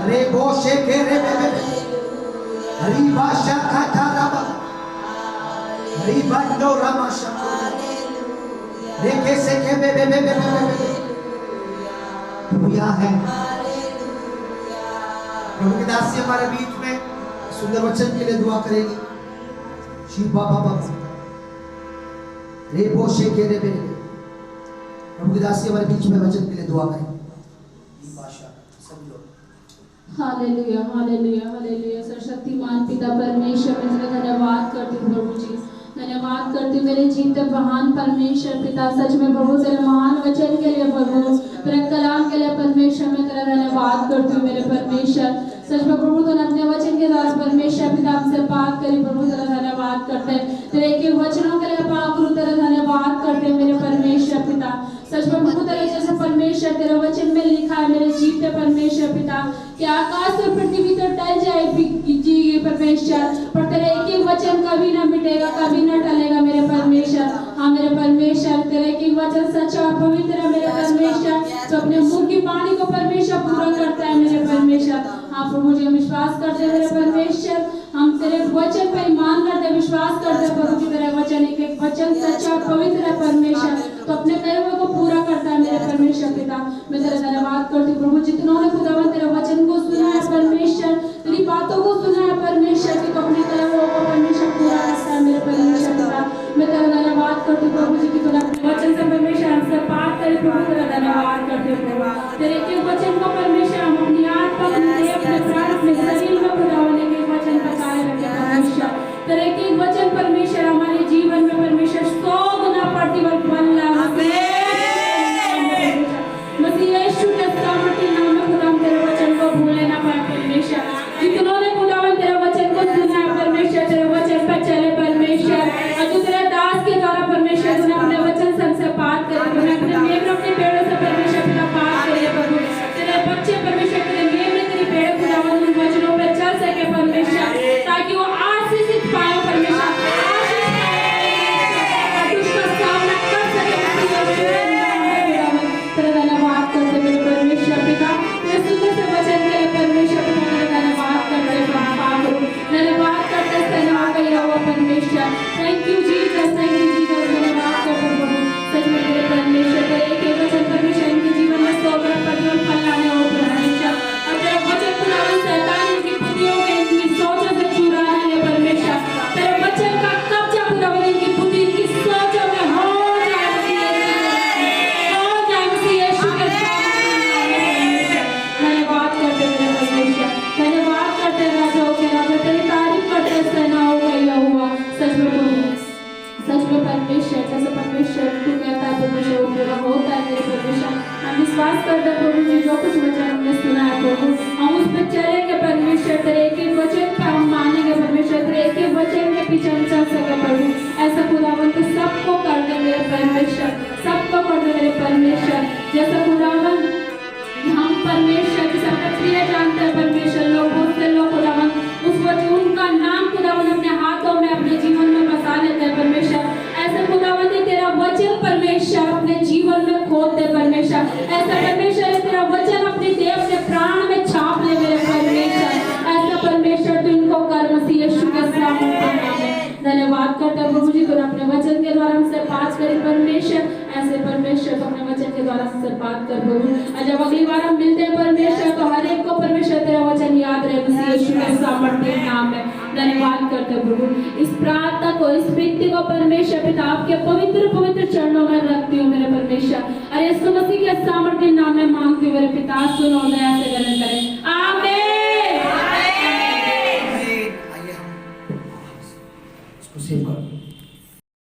रे बोशे के रे बे हरी भाषा खाता रबा हरी बंदो रमा शको रे कैसे के बे प्रभु यहाँ है। प्रभु की दासी हमारे बीच में सुंदर वचन के लिए दुआ करेगी। शिव बाबा बाबा रे बोशे के रे बे प्रभु की दासी हमारे बीच में वचन के लिए दुआ करेगी। Hallelujah, hallelujah, hallelujah. सर्वशक्तिमान पिता परमेश्वर, मैं तेरा धन्यवाद करती हूँ प्रभु जी, धन्यवाद करती हूँ मेरे जीते महान परमेश्वर पिता। सच में प्रभु तेरे महान वचन के लिए प्रभु, तेरे कलाम के लिए परमेश्वर, मैं तेरा धन्यवाद करती हूँ मेरे परमेश्वर। सच में प्रभु तूने अपने वचन के द्वारा परमेश्वर पिता हमसे बात करी प्रभु, तेरा धन्यवाद करते हैं। तेरे एक वचनों के लिए पाक तेरा धन्यवाद करते हैं मेरे परमेश्वर पिता। सच में प्रभु तेरे जैसे परमेश्वर तेरे वचन में लिखा है मेरे जीते परमेश्वर पिता कि आकाश और पृथ्वी तो टल जाए जी परमेश्वर, पर तेरे एक वचन कभी ना मिटेगा, कभी ना टलेगा मेरे परमेश्वर। हाँ मेरे परमेश्वर, तेरे एक वचन सच्चा और पवित्र है मेरे परमेश्वर, जो अपने मुंह की वाणी को परमेश्वर पूरा करता है मेरे परमेश्वर। हाँ प्रभु जी, हम विश्वास करते हैं मेरे परमेश्वर, हम तेरे वचन पर ईमान करते, विश्वास करते प्रभु जी तेरे वचन एक वचन सच्चा और पवित्र है परमेश्वर, तो अपने कहे हुए को पूरा करता है मेरे परमेश्वर पिता। मैं तेरा धन्यवाद करती हूँ प्रभु, जितनों खुदावन तेरे वचन को सुना है परमेश्वर, तेरी बातों को सुना है परमेश्वर की, तो अपने कहे हुए को परमेश्वर पूरा करता है मेरे परमेश्वर पिता। मैं तेरा धन्यवाद करती हूँ प्रभु जी की तूने अपने वचन से परमेश्वर हमसे बात करे प्रभु, तेरा धन्यवाद करती हूँ प्रभु। तेरे के वचन को परमेश्वर हम अपनी आत्मा अपने प्राण अपने शरीर में खुदावन के वचन का कार्य रखे परमेश्वर। तेरे के वचन परमेश्वर हमारे जीवन में परमेश्वर 100 गुना कर दो प्रभु जी, जो कुछ वचन हमने सुना है प्रभु, हम उस पर चलेंगे परमेश्वर, तेरे एक एक वचन पर हम मानेंगे परमेश्वर, तेरे एक एक वचन के पीछे हम चल सके प्रभु। ऐसा खुदावन तो सबको कर दे मेरे परमेश्वर, सबको कर दे मेरे परमेश्वर। जैसा खुदावन हम परमेश्वर जिसे अपने प्रिय जानते हैं परमेश्वर, लोग बहुत से लोग खुदावन उस वचन उनका नाम खुदावन अपने हाथों में अपने जीवन में बसा लेते हैं परमेश्वर। ऐसे खुदावन ने तेरा वचन परमेश्वर अपने जीवन में खोद दे परमेश्वर। ऐसा परमेश्वर तेरा वचन अपने देह अपने प्राण में छाप ले मेरे परमेश्वर। ऐसा परमेश्वर तू इनको कर मसीह यीशु के नाम में। धन्यवाद करते हैं प्रभु जी, तूने अपने वचन के द्वारा हमसे बात करी परमेश्वर। ऐसे परमेश्वर तो अपने वचन के द्वारा हमसे बात कर प्रभु, और जब अगली बार हम मिलते हैं परमेश्वर तो हर एक को परमेश्वर तेरा वचन याद रहे मसीह यीशु के सामर्थ्य नाम में। धन्यवाद करते हैं प्रभु। इस प्रार्थना को, इस व्यक्ति को परमेश्वर पिता आपके पवित्र पवित्र चरणों में रखती हूँ मेरे परमेश्वर, और यीशु मसीह के सामर्थ्य नाम में मांगती हूँ मेरे पिता, सुनो दया से ग्रहण करें।